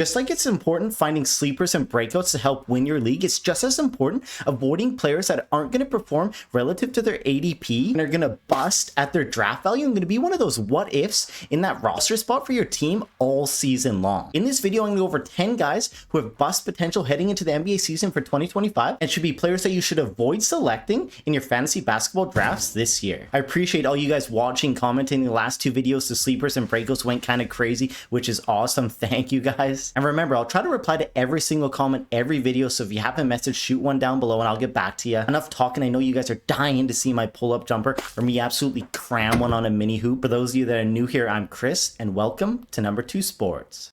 Just like it's important finding sleepers and breakouts to help win your league, it's just as important avoiding players that aren't going to perform relative to their ADP and are going to bust at their draft value and going to be one of those what ifs in that roster spot for your team all season long. In this video, I'm going to go over 10 guys who have bust potential heading into the NBA season for 2025 and should be players that you should avoid selecting in your fantasy basketball drafts this year. I appreciate all you guys watching, commenting. The last two videos, the sleepers and breakouts went kind of crazy, which is awesome. Thank you guys. And remember, I'll try to reply to every single comment, every video, so if you have a message, shoot one down below and I'll get back to you. Enough talking. I know you guys are dying to see my pull-up jumper or me absolutely cram one on a mini hoop. For those of you that are new here, I'm Chris, and welcome to Number 2 Sports.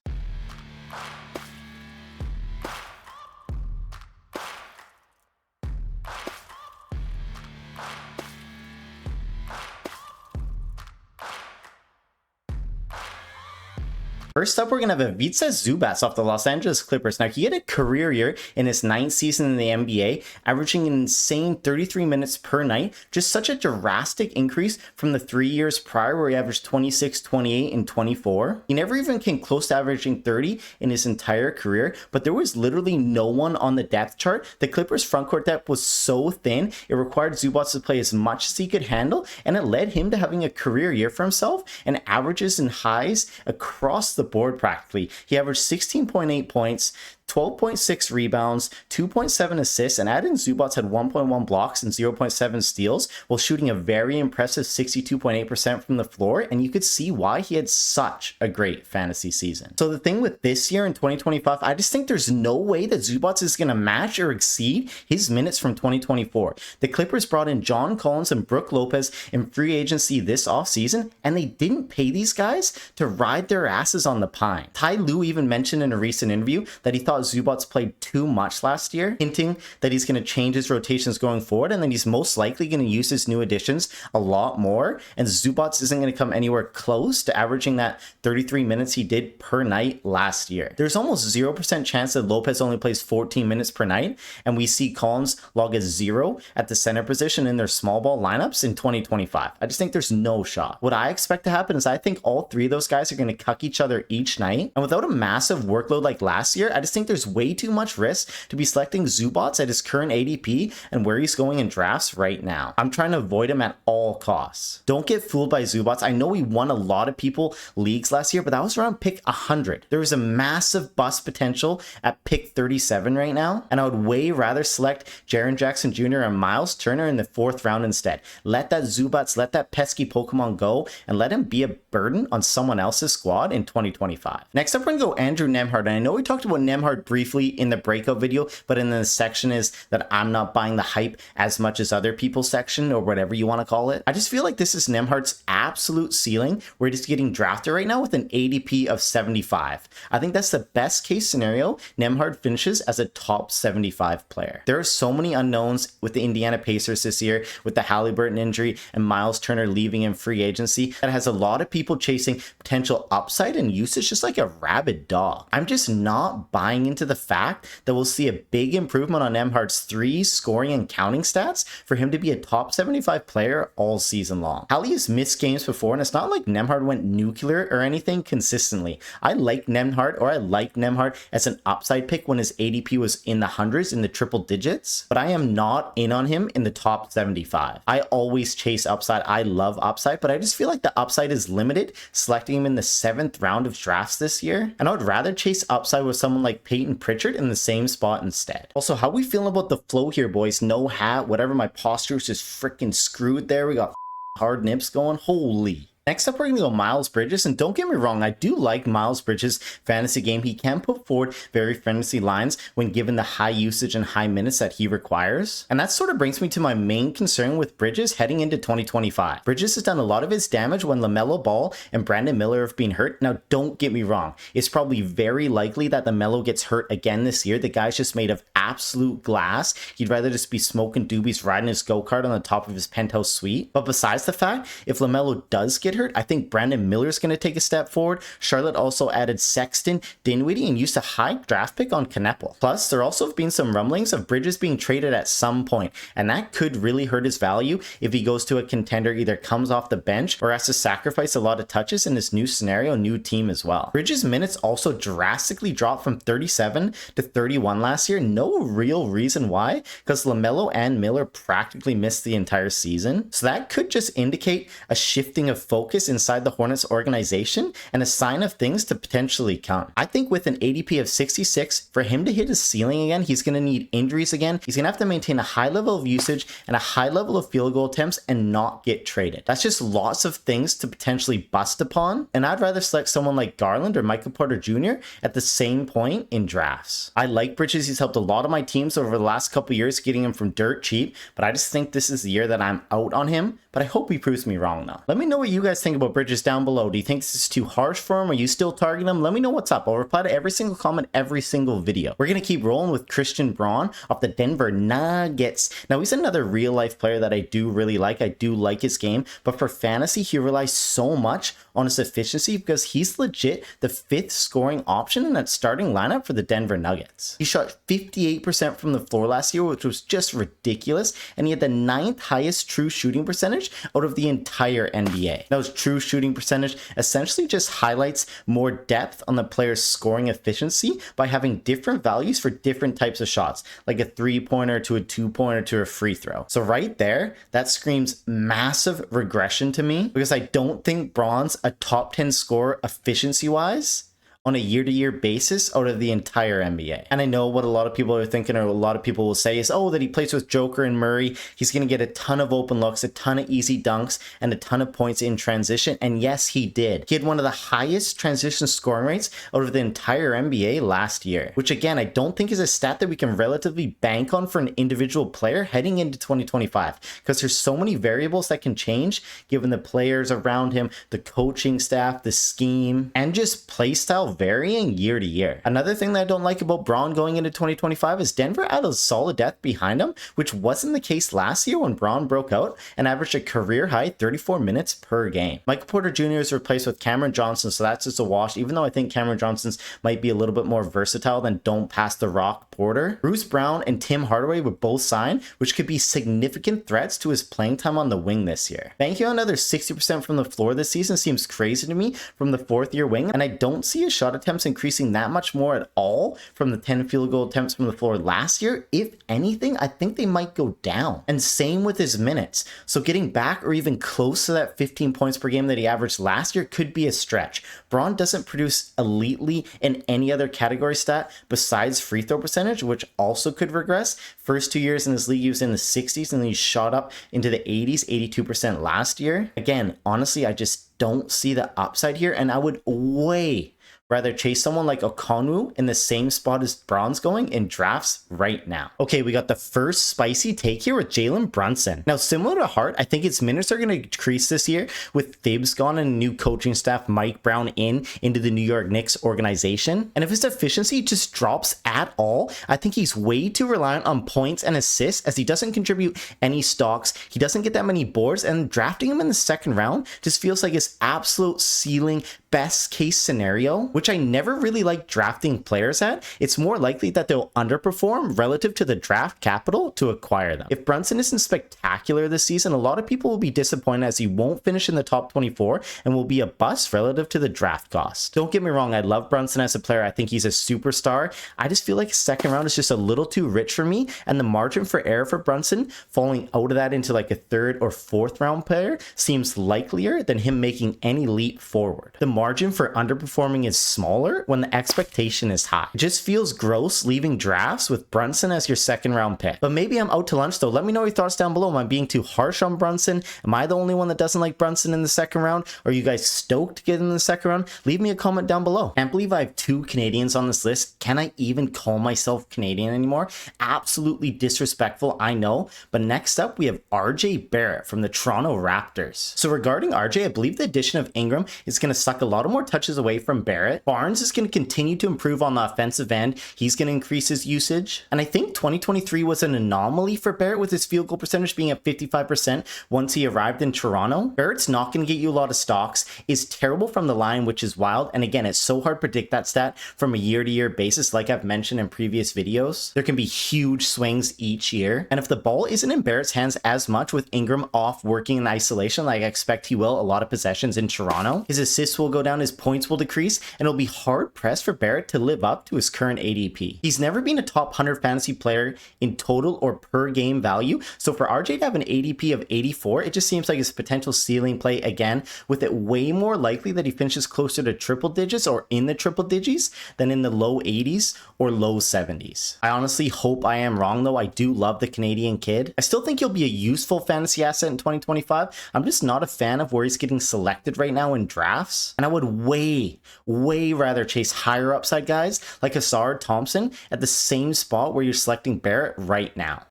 First up, we're going to have Ivica Zubac off the Los Angeles Clippers. Now, he had a career year in his 9th season in the NBA, averaging an insane 33 minutes per night. Just such a drastic increase from the 3 years prior where he averaged 26, 28, and 24. He never even came close to averaging 30 in his entire career, but there was literally no one on the depth chart. The Clippers' frontcourt depth was so thin, it required Zubac to play as much as he could handle, and it led him to having a career year for himself and averages and highs across the board practically. He averaged 16.8 points, 12.6 rebounds, 2.7 assists, and Adam Zubac had 1.1 blocks and 0.7 steals while shooting a very impressive 62.8% from the floor, and you could see why he had such a great fantasy season. So the thing with this year in 2025, I just think there's no way that Zubac is going to match or exceed his minutes from 2024. The Clippers brought in John Collins and Brook Lopez in free agency this offseason, and they didn't pay these guys to ride their asses on the pine. Ty Lue even mentioned in a recent interview that he thought Zubac played too much last year, hinting that he's going to change his rotations going forward and then he's most likely going to use his new additions a lot more, and Zubac isn't going to come anywhere close to averaging that 33 minutes he did per night last year. There's almost 0% chance that Lopez only plays 14 minutes per night, and we see Collins log a 0 at the center position in their small ball lineups in 2025. I just think there's no shot. What I expect to happen is I think all three of those guys are going to cuck each other each night, and without a massive workload like last year, I just think there's way too much risk to be selecting Zubac at his current ADP and where he's going in drafts right now. I'm trying to avoid him at all costs. Don't get fooled by Zubac. I know he won a lot of people leagues last year, but that was around pick 100. There is a massive bust potential at pick 37 right now, and I would way rather select Jaren Jackson Jr. and Miles Turner in the 4th round instead. Let that Zubac, let that pesky Pokemon go, and let him be a burden on someone else's squad in 2025. Next up, we're going to go Andrew Nembhard, and I know we talked about Nembhard briefly in the breakout video, but in the section is that I'm not buying the hype as much as other people's section, or whatever you want to call it. I just feel like this is Nembhard's absolute ceiling, where he's getting drafted right now with an ADP of 75. I think that's the best case scenario. Nembhard finishes as a top 75 player. There are so many unknowns with the Indiana Pacers this year, with the Halliburton injury and Miles Turner leaving in free agency, that has a lot of people chasing potential upside and usage just like a rabid dog. I'm just not buying into the fact that we'll see a big improvement on Nembhard's 3 scoring and counting stats for him to be a top 75 player all season long. Hallie has missed games before, and it's not like Nembhard went nuclear or anything consistently. I like Nembhard as an upside pick when his ADP was in the hundreds, in the triple digits, but I am not in on him in the top 75. I always chase upside. I love upside, but I just feel like the upside is limited, selecting him in the 7th round of drafts this year, and I would rather chase upside with someone like Peyton Pritchard in the same spot instead. Also, how we feeling about the flow here, boys? No hat, whatever, my posture is just freaking screwed there. We got hard nips going. Holy. Next up, we're going to go Miles Bridges, and don't get me wrong, I do like Miles Bridges' fantasy game. He can put forward very fantasy lines when given the high usage and high minutes that he requires. And that sort of brings me to my main concern with Bridges heading into 2025. Bridges has done a lot of his damage when LaMelo Ball and Brandon Miller have been hurt. Now, don't get me wrong, it's probably very likely that LaMelo gets hurt again this year. The guy's just made of absolute glass. He'd rather just be smoking doobies riding his go-kart on the top of his penthouse suite. But besides the fact, if LaMelo does get hurt, I think Brandon Miller's going to take a step forward. Charlotte also added Sexton, Dinwiddie, and used a high draft pick on Kneppel. Plus, there also have been some rumblings of Bridges being traded at some point, and that could really hurt his value if he goes to a contender, either comes off the bench or has to sacrifice a lot of touches in this new scenario, new team as well. Bridges' minutes also drastically dropped from 37 to 31 last year. No real reason why, because LaMelo and Miller practically missed the entire season. So that could just indicate a shifting of focus inside the Hornets organization and a sign of things to potentially come. I think with an ADP of 66, for him to hit his ceiling again, he's going to need injuries again. He's going to have to maintain a high level of usage and a high level of field goal attempts and not get traded. That's just lots of things to potentially bust upon, and I'd rather select someone like Garland or Michael Porter Jr. at the same point in drafts. I like Bridges. He's helped a lot of my teams over the last couple years, getting him from dirt cheap, but I just think this is the year that I'm out on him. But I hope he proves me wrong though. Let me know what you guys think about Bridges down below. Do you think this is too harsh for him? Are you still targeting him? Let me know what's up. I'll reply to every single comment, every single video. We're going to keep rolling with Christian Braun off the Denver Nuggets. Now, he's another real life player that I do really like. I do like his game, but for fantasy, he relies so much on his efficiency because he's legit the 5th scoring option in that starting lineup for the Denver Nuggets. He shot 58% from the floor last year, which was just ridiculous, and he had the 9th highest true shooting percentage out of the entire NBA. Now, his true shooting percentage essentially just highlights more depth on the player's scoring efficiency by having different values for different types of shots, like a 3-pointer to a 2-pointer to a free throw. So right there, that screams massive regression to me, because I don't think Braun's a top 10 scorer efficiency-wise on a year-to-year basis out of the entire NBA. And I know what a lot of people are thinking, or a lot of people will say, is, oh, that he plays with Joker and Murray, he's going to get a ton of open looks, a ton of easy dunks, and a ton of points in transition. And yes, he did. He had one of the highest transition scoring rates out of the entire NBA last year, which again, I don't think is a stat that we can relatively bank on for an individual player heading into 2025, because there's so many variables that can change given the players around him, the coaching staff, the scheme, and just play style varying year to year. Another thing that I don't like about Braun going into 2025 is Denver had a solid depth behind him, which wasn't the case last year when Braun broke out and averaged a career high 34 minutes per game. Michael Porter Jr. is replaced with Cameron Johnson, so that's just a wash, even though I think Cameron Johnson's might be a little bit more versatile than don't pass the rock Porter. Bruce Brown and Tim Hardaway were both signed, which could be significant threats to his playing time on the wing this year. Banking on another 60% from the floor this season seems crazy to me from the 4th year wing, and I don't see a shot attempts increasing that much more at all from the 10 field goal attempts from the floor last year. If anything, I think they might go down. And same with his minutes. So getting back or even close to that 15 points per game that he averaged last year could be a stretch. Braun doesn't produce elitely in any other category stat besides free throw percentage, which also could regress. First 2 years in this league, he was in the 60s, and then he shot up into the 80s, 82% last year. Again, honestly, I just don't see the upside here, and I would way rather chase someone like Okongwu in the same spot as Braun's going in drafts right now. Okay, we got the first spicy take here with Jalen Brunson. Now, similar to Hart, I think its minutes are going to decrease this year with Thibs gone and new coaching staff, Mike Brown into the New York Knicks organization. And if his efficiency just drops at all, I think he's way too reliant on points and assists, as he doesn't contribute any stocks. He doesn't get that many boards, and drafting him in the 2nd round just feels like his absolute ceiling, best case scenario, which I never really like drafting players at. It's more likely that they'll underperform relative to the draft capital to acquire them. If Brunson isn't spectacular this season, a lot of people will be disappointed, as he won't finish in the top 24 and will be a bust relative to the draft cost. Don't get me wrong, I love Brunson as a player. I think he's a superstar. I just feel like 2nd round is just a little too rich for me, and the margin for error for Brunson falling out of that into like a 3rd or 4th round player seems likelier than him making any leap forward. The margin for underperforming is smaller when the expectation is high. It just feels gross leaving drafts with Brunson as your 2nd round pick. But maybe I'm out to lunch though. Let me know your thoughts down below. Am I being too harsh on Brunson? Am I the only one that doesn't like Brunson in the 2nd round? Are you guys stoked to get in the 2nd round? Leave me a comment down below. Can't believe I have 2 Canadians on this list. Can I even call myself Canadian anymore? Absolutely disrespectful, I know. But next up, we have RJ Barrett from the Toronto Raptors. So regarding RJ, I believe the addition of Ingram is going to suck a lot of more touches away from Barrett. Barnes is going to continue to improve on the offensive end. He's going to increase his usage. And I think 2023 was an anomaly for Barrett with his field goal percentage being at 55% once he arrived in Toronto. Barrett's not going to get you a lot of stocks, is terrible from the line, which is wild. And again, it's so hard to predict that stat from a year-to-year basis, like I've mentioned in previous videos. There can be huge swings each year. And if the ball isn't in Barrett's hands as much with Ingram off working in isolation, like I expect he will a lot of possessions in Toronto, his assists will go down, his points will decrease, and it'll be hard pressed for Barrett to live up to his current ADP. He's never been a top 100 fantasy player in total or per game value. So for RJ to have an ADP of 84, it just seems like his potential ceiling play again, with it way more likely that he finishes closer to triple digits or in the triple digits than in the low 80s or low 70s. I honestly hope I am wrong though. I do love the Canadian kid. I still think he'll be a useful fantasy asset in 2025. I'm just not a fan of where he's getting selected right now in drafts. And I would way rather chase higher upside guys like Hassard Thompson at the same spot where you're selecting Barrett right now.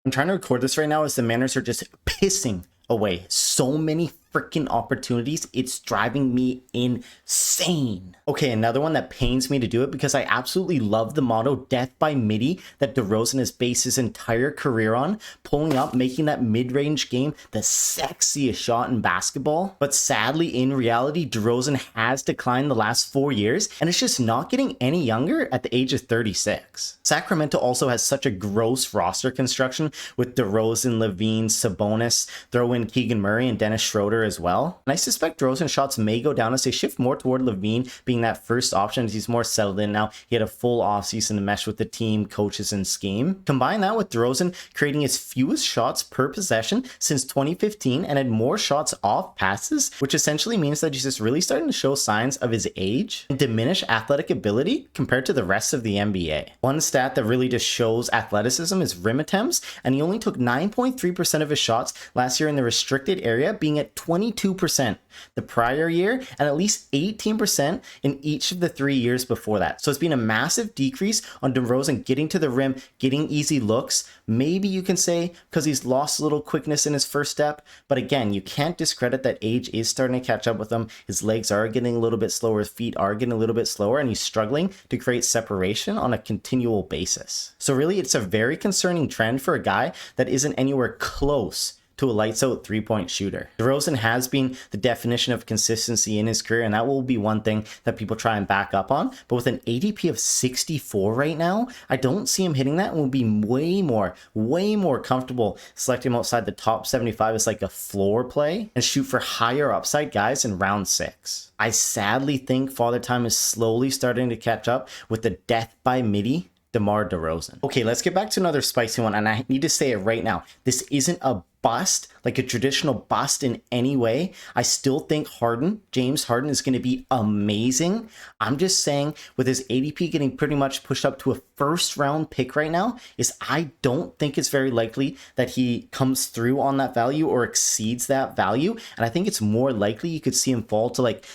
I'm trying to record this right now as the Mariners are just pissing away so many freaking opportunities. It's driving me insane. Okay, another one that pains me to do it because I absolutely love the motto death by midi that DeRozan has based his entire career on, pulling up, making that mid-range game the sexiest shot in basketball. But sadly, in reality, DeRozan has declined the last 4 years, and it's just not getting any younger at the age of 36. Sacramento also has such a gross roster construction with DeRozan, Levine, Sabonis, throw in Keegan Murray and Dennis Schroeder as well. And I suspect DeRozan's shots may go down as they shift more toward Levine being that first option as he's more settled in now. He had a full offseason to mesh with the team, coaches, and scheme. Combine that with DeRozan creating his fewest shots per possession since 2015 and had more shots off passes, which essentially means that he's just really starting to show signs of his age and diminish athletic ability compared to the rest of the NBA. One stat that really just shows athleticism is rim attempts, and he only took 9.3% of his shots last year in the restricted area, being at 22% the prior year and at least 18% in each of the 3 years before that. So it's been a massive decrease on DeRozan getting to the rim, getting easy looks. Maybe you can say because he's lost a little quickness in his first step, but again, you can't discredit that age is starting to catch up with him. His legs are getting a little bit slower, his feet are getting a little bit slower, and he's struggling to create separation on a continual basis. So really, it's a very concerning trend for a guy that isn't anywhere close to a lights out 3-point shooter. DeRozan has been the definition of consistency in his career, and that will be one thing that people try and back up on. But with an ADP of 64 right now, I don't see him hitting that and will be way more comfortable selecting him outside the top 75 as like a floor play and shoot for higher upside guys in round 6. I sadly think Father Time is slowly starting to catch up with the death by midi DeMar DeRozan. Okay, let's get back to another spicy one, and I need to say it right now. This isn't a bust, like a traditional bust in any way. I still think James Harden is going to be amazing. I'm just saying with his ADP getting pretty much pushed up to a first round pick right now, I don't think it's very likely that he comes through on that value or exceeds that value. And I think it's more likely you could see him fall to like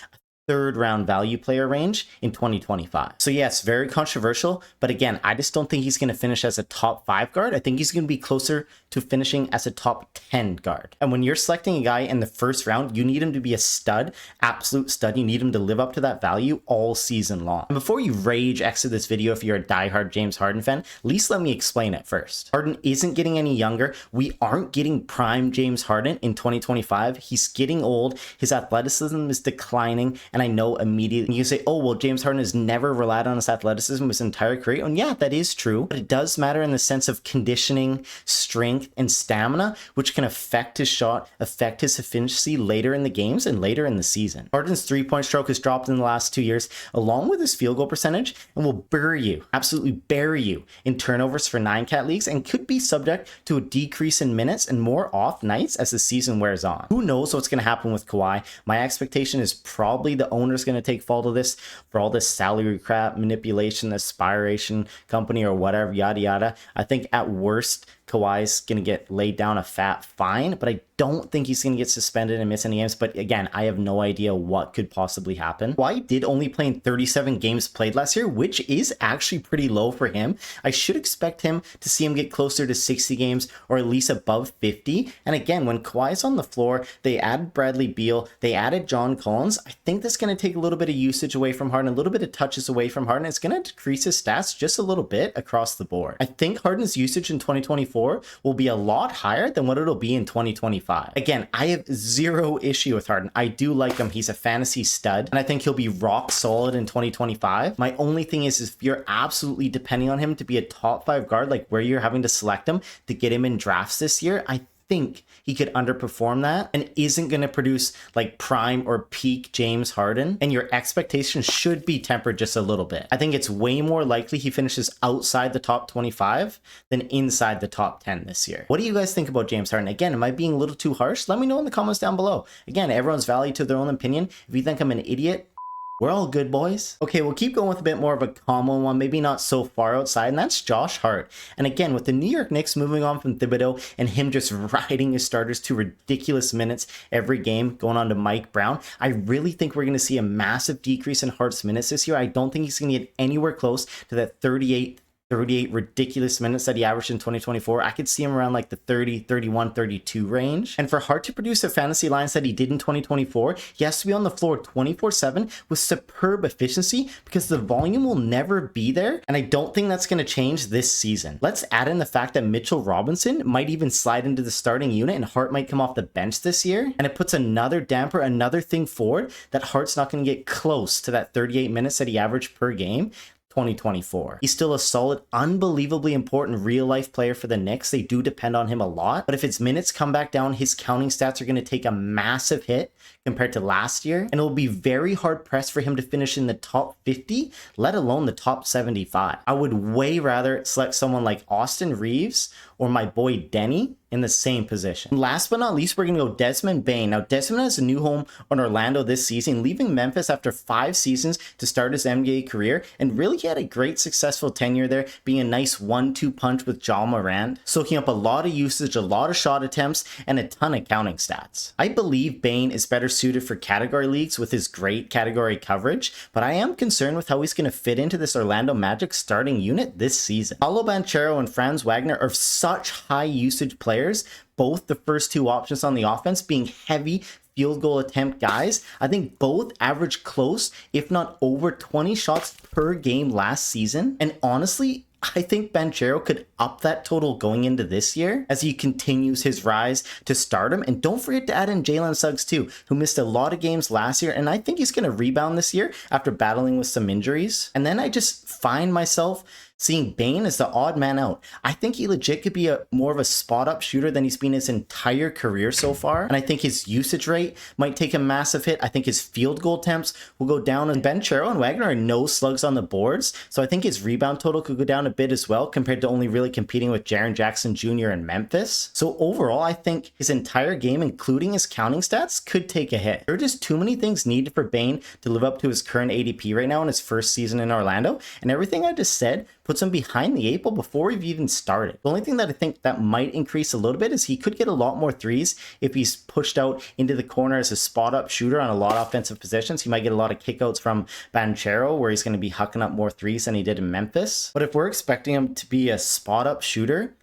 third round value player range in 2025. So yes, very controversial, but again, I just don't think he's going to finish as a top 5 guard. I think he's going to be closer to finishing as a top 10 guard. And when you're selecting a guy in the first round, you need him to be a stud, absolute stud. You need him to live up to that value all season long. And before you rage exit this video if you're a diehard James Harden fan, at least let me explain it first. Harden isn't getting any younger. We aren't getting prime James Harden in 2025. He's getting old. His athleticism is declining. And I know immediately you say, oh, well, James Harden has never relied on his athleticism his entire career. And yeah, that is true. But it does matter in the sense of conditioning, strength, and stamina, which can affect his shot, affect his efficiency later in the games and later in the season. Harden's three-point stroke has dropped in the last 2 years, along with his field goal percentage, and will bury you, absolutely bury you in turnovers for 9-cat leagues and could be subject to a decrease in minutes and more off nights as the season wears on. Who knows what's going to happen with Kawhi? My expectation is probably the owner's going to take fault of this for all this salary crap, manipulation, aspiration company or whatever, yada yada. I think at worst, Kawhi's going to get laid down a fat fine, but I don't think he's going to get suspended and miss any games. But again, I have no idea what could possibly happen. Kawhi did only play in 37 games played last year, which is actually pretty low for him. I should expect him to see him get closer to 60 games or at least above 50. And again, when Kawhi's on the floor, they added Bradley Beal, they added John Collins. I think that's going to take a little bit of usage away from Harden, a little bit of touches away from Harden. It's going to decrease his stats just a little bit across the board. I think Harden's usage in 2024 will be a lot higher than what it'll be in 2025. Again, I have zero issue with Harden. I do like him. He's a fantasy stud, and I think he'll be rock solid in 2025. My only thing is if you're absolutely depending on him to be a top 5 guard, like where you're having to select him to get him in drafts this year, I think he could underperform that and isn't going to produce like prime or peak James Harden, and your expectations should be tempered just a little bit. I think it's way more likely he finishes outside the top 25 than inside the top 10 this year. What do you guys think about James Harden? Again, am I being a little too harsh? Let me know in the comments down below. Again, everyone's valid to their own opinion. If you think I'm an idiot, we're all good, boys. Okay, we'll keep going with a bit more of a common one, maybe not so far outside, and that's Josh Hart. And again, with the New York Knicks moving on from Thibodeau and him just riding his starters to ridiculous minutes every game, going on to Mike Brown, I really think we're going to see a massive decrease in Hart's minutes this year. I don't think he's going to get anywhere close to that 38 ridiculous minutes that he averaged in 2024. I could see him around like the 30, 31, 32 range. And for Hart to produce the fantasy lines that he did in 2024, he has to be on the floor 24/7 with superb efficiency because the volume will never be there. And I don't think that's going to change this season. Let's add in the fact that Mitchell Robinson might even slide into the starting unit and Hart might come off the bench this year. And it puts another damper, another thing forward that Hart's not going to get close to that 38 minutes that he averaged per game 2024. He's still a solid, unbelievably important real-life player for the Knicks. They do depend on him a lot, but if his minutes come back down, his counting stats are going to take a massive hit compared to last year, and it will be very hard-pressed for him to finish in the top 50, let alone the top 75. I would way rather select someone like Austin Reeves or my boy Denny in the same position. And last but not least, we're going to go Desmond Bane. Now, Desmond has a new home on Orlando this season, leaving Memphis after 5 seasons to start his NBA career, and really he had a great successful tenure there, being a nice 1-2 punch with Ja Morant, soaking up a lot of usage, a lot of shot attempts, and a ton of counting stats. I believe Bane is better suited for category leagues with his great category coverage, but I am concerned with how he's going to fit into this Orlando Magic starting unit this season. Paolo Banchero and Franz Wagner are such high usage players, both the first 2 options on the offense being heavy field goal attempt guys. I think both average close, if not over 20 shots per game last season. And honestly, I think Banchero could up that total going into this year as he continues his rise to stardom. And don't forget to add in Jalen Suggs too, who missed a lot of games last year. And I think he's going to rebound this year after battling with some injuries. And then I just find myself seeing Bane as the odd man out. I think he legit could be more of a spot-up shooter than he's been his entire career so far. And I think his usage rate might take a massive hit. I think his field goal attempts will go down. And Banchero and Wagner are no slugs on the boards. So I think his rebound total could go down a bit as well compared to only really competing with Jaren Jackson Jr. in Memphis. So overall, I think his entire game, including his counting stats, could take a hit. There are just too many things needed for Bane to live up to his current ADP right now in his first season in Orlando. And everything I just said puts him behind the 8 ball before we've even started. The only thing that I think that might increase a little bit is he could get a lot more threes if he's pushed out into the corner as a spot-up shooter on a lot of offensive possessions. He might get a lot of kickouts from Banchero where he's going to be hucking up more threes than he did in Memphis. But if we're expecting him to be a spot-up shooter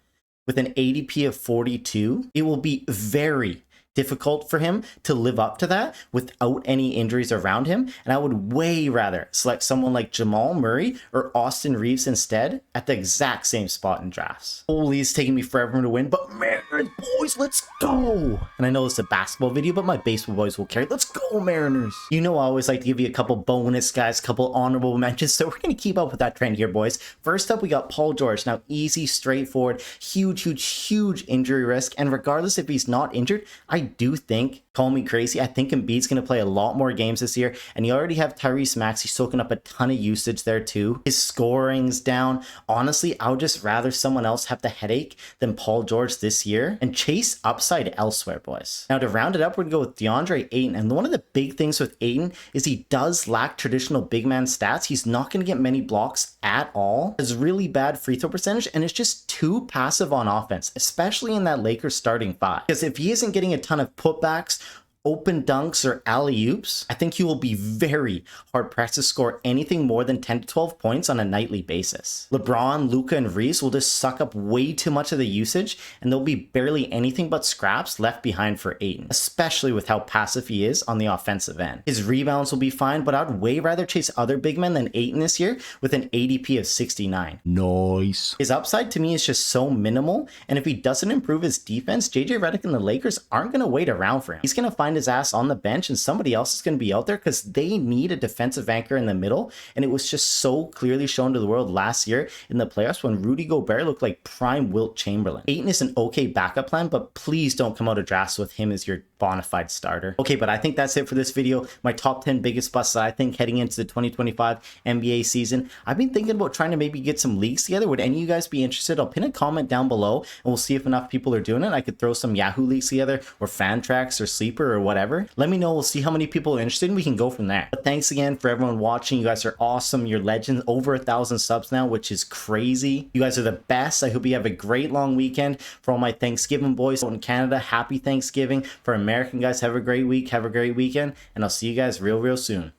with an ADP of 42, it will be very difficult for him to live up to that without any injuries around him. And I would way rather select someone like Jamal Murray or Austin Reeves instead at the exact same spot in drafts. Holy, it's taking me forever to win, but Mariners, boys, let's go. And I know it's a basketball video, but my baseball boys will carry. Let's go, Mariners. You know, I always like to give you a couple bonus guys, a couple honorable mentions. So we're going to keep up with that trend here, boys. First up, we got Paul George. Now, easy, straightforward, huge injury risk. And regardless if he's not injured, I do think Call me crazy. I think Embiid's going to play a lot more games this year, and you already have Tyrese Maxey soaking up a ton of usage there too. His scoring's down. Honestly, I would just rather someone else have the headache than Paul George this year and chase upside elsewhere, boys. Now to round it up, we're going to go with DeAndre Ayton, and one of the big things with Ayton is he does lack traditional big man stats. He's not going to get many blocks at all. Has really bad free throw percentage, and it's just too passive on offense, especially in that Lakers starting five. Because if he isn't getting a ton of putbacks, open dunks, or alley-oops, I think he will be very hard-pressed to score anything more than 10 to 12 points on a nightly basis. LeBron, Luka, and Reese will just suck up way too much of the usage, and there'll be barely anything but scraps left behind for Ayton, especially with how passive he is on the offensive end. His rebounds will be fine, but I'd way rather chase other big men than Ayton this year with an ADP of 69. Nice. His upside to me is just so minimal, and if he doesn't improve his defense, JJ Redick and the Lakers aren't going to wait around for him. He's going to find his ass on the bench, and somebody else is going to be out there because they need a defensive anchor in the middle. And it was just so clearly shown to the world last year in the playoffs when Rudy Gobert looked like prime Wilt Chamberlain. Ayton is an okay backup plan, but please don't come out of drafts with him as your bona fide starter. Okay, but I think that's it for this video. My top 10 biggest busts that I think heading into the 2025 NBA season. I've been thinking about trying to maybe get some leagues together. Would any of you guys be interested? I'll pin a comment down below and we'll see if enough people are doing it. I could throw some Yahoo leagues together or Fantrax or Sleeper or whatever. Let me know. We'll see how many people are interested and we can go from there. But thanks again for everyone watching. You guys are awesome. You're legends. Over 1,000 subs now, which is crazy. You guys are the best. I hope you have a great long weekend. For all my Thanksgiving boys out in Canada, happy Thanksgiving. For American guys, have a great week. Have a great weekend. And I'll see you guys real soon.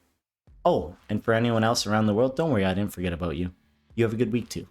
Oh, and for anyone else around the world, don't worry, I didn't forget about you. You have a good week too.